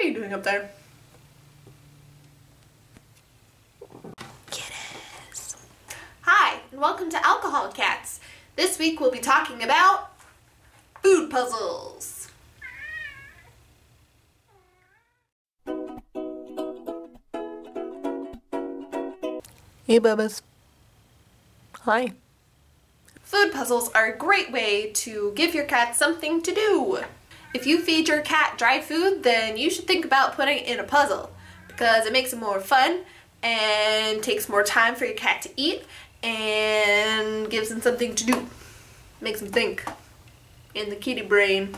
you doing up there? Kitties. Hi, and welcome to Alcohol Cats. This week we'll be talking about food puzzles. Hey, Bubba's. Hi. Food puzzles are a great way to give your cat something to do. If you feed your cat dry food, then you should think about putting it in a puzzle because it makes it more fun and takes more time for your cat to eat and gives them something to do. Makes them think in the kitty brain.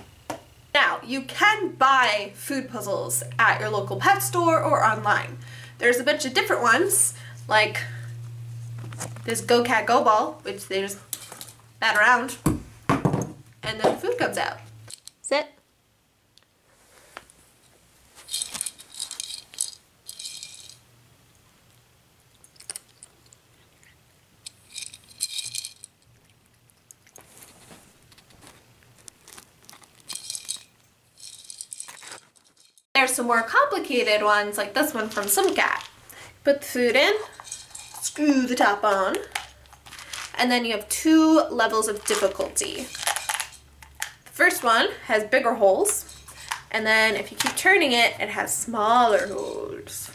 Now, you can buy food puzzles at your local pet store or online. There's a bunch of different ones, like this Go Cat Go Ball, which they just bat around and then the food comes out. Sit. There's some more complicated ones like this one from SimCat. Put the food in, screw the top on, and then you have two levels of difficulty. The first one has bigger holes, and then if you keep turning it, it has smaller holes.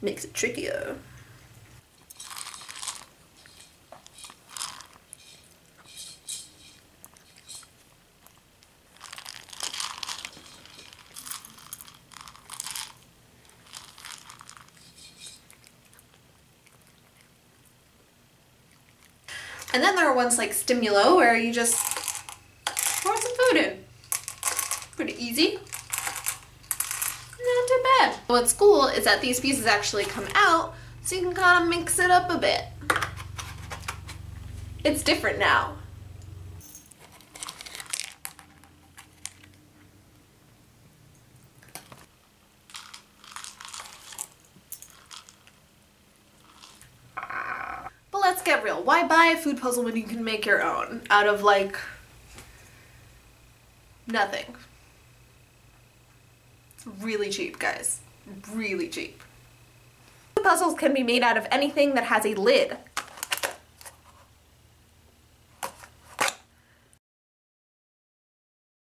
Makes it trickier. And then there are ones like Stimulo where you just pour some food in. Pretty easy. Not too bad. What's cool is that these pieces actually come out so you can kind of mix it up a bit. It's different now. Let's get real. Why buy a food puzzle when you can make your own out of like nothing? It's really cheap, guys. Really cheap. Food puzzles can be made out of anything that has a lid.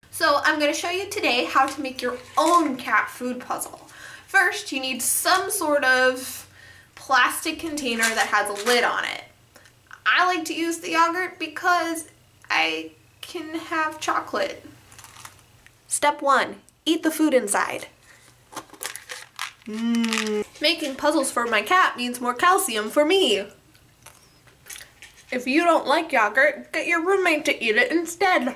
So I'm going to show you today how to make your own cat food puzzle. First, you need some sort of plastic container that has a lid on it. I like to use the yogurt because I can have chocolate. Step 1. Eat the food inside. Making puzzles for my cat means more calcium for me. If you don't like yogurt, get your roommate to eat it instead.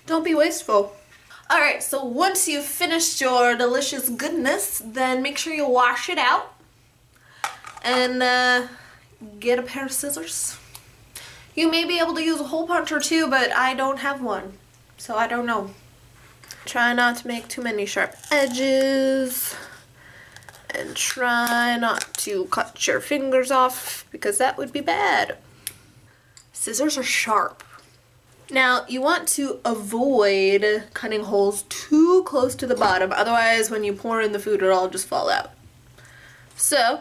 Don't be wasteful. Alright, so once you've finished your delicious goodness, then make sure you wash it out and get a pair of scissors. You may be able to use a hole puncher too, but I don't have one, so I don't know. Try not to make too many sharp edges and try not to cut your fingers off because that would be bad. Scissors are sharp. Now, you want to avoid cutting holes too close to the bottom, otherwise when you pour in the food it'll all just fall out. So,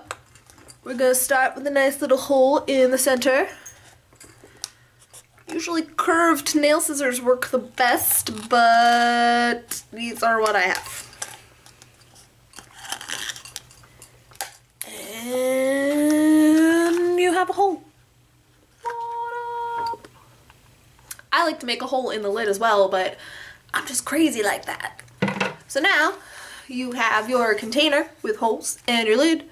we're going to start with a nice little hole in the center. Usually curved nail scissors work the best, but these are what I have. And you have a hole. I like to make a hole in the lid as well, but I'm just crazy like that. So now you have your container with holes and your lid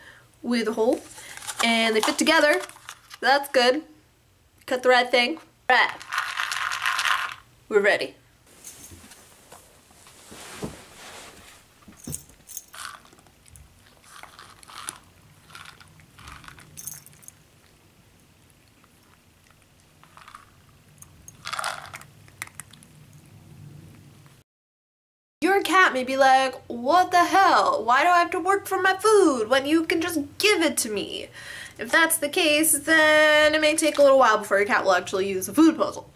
with a hole, and they fit together. That's good. Cut the right thing. Right. We're ready. Your cat may be like, what the hell? Why do I have to work for my food when you can just give it to me? If that's the case, then it may take a little while before your cat will actually use a food puzzle.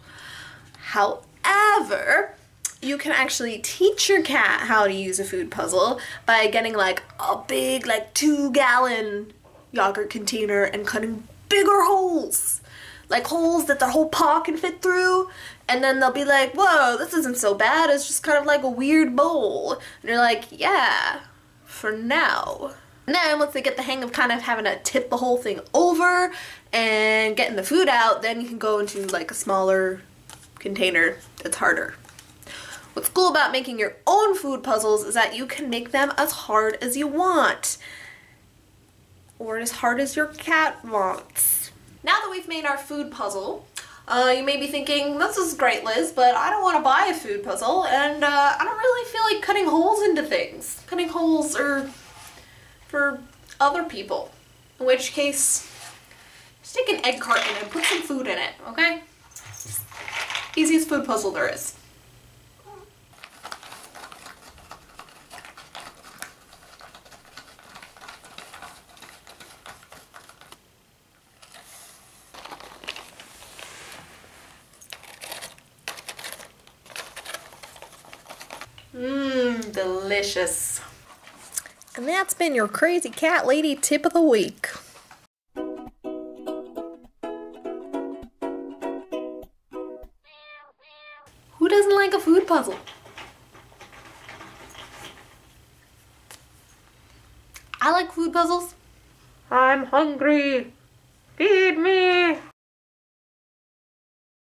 However, However, you can actually teach your cat how to use a food puzzle by getting like a big, like 2-gallon yogurt container and cutting bigger holes. Like holes that the whole paw can fit through. And then they'll be like, whoa, this isn't so bad. It's just kind of like a weird bowl. And you're like, yeah, for now. And then once they get the hang of kind of having to tip the whole thing over and getting the food out, then you can go into like a smaller container that's harder. What's cool about making your own food puzzles is that you can make them as hard as you want. Or as hard as your cat wants. Now that we've made our food puzzle, you may be thinking, this is great, Liz, but I don't want to buy a food puzzle, and I don't really feel like cutting holes into things. Cutting holes are for other people. In which case, just take an egg carton and put some food in it, okay? Easiest food puzzle there is. Delicious. And that's been your Crazy Cat Lady tip of the week. Who doesn't like a food puzzle? I like food puzzles. I'm hungry. Feed me.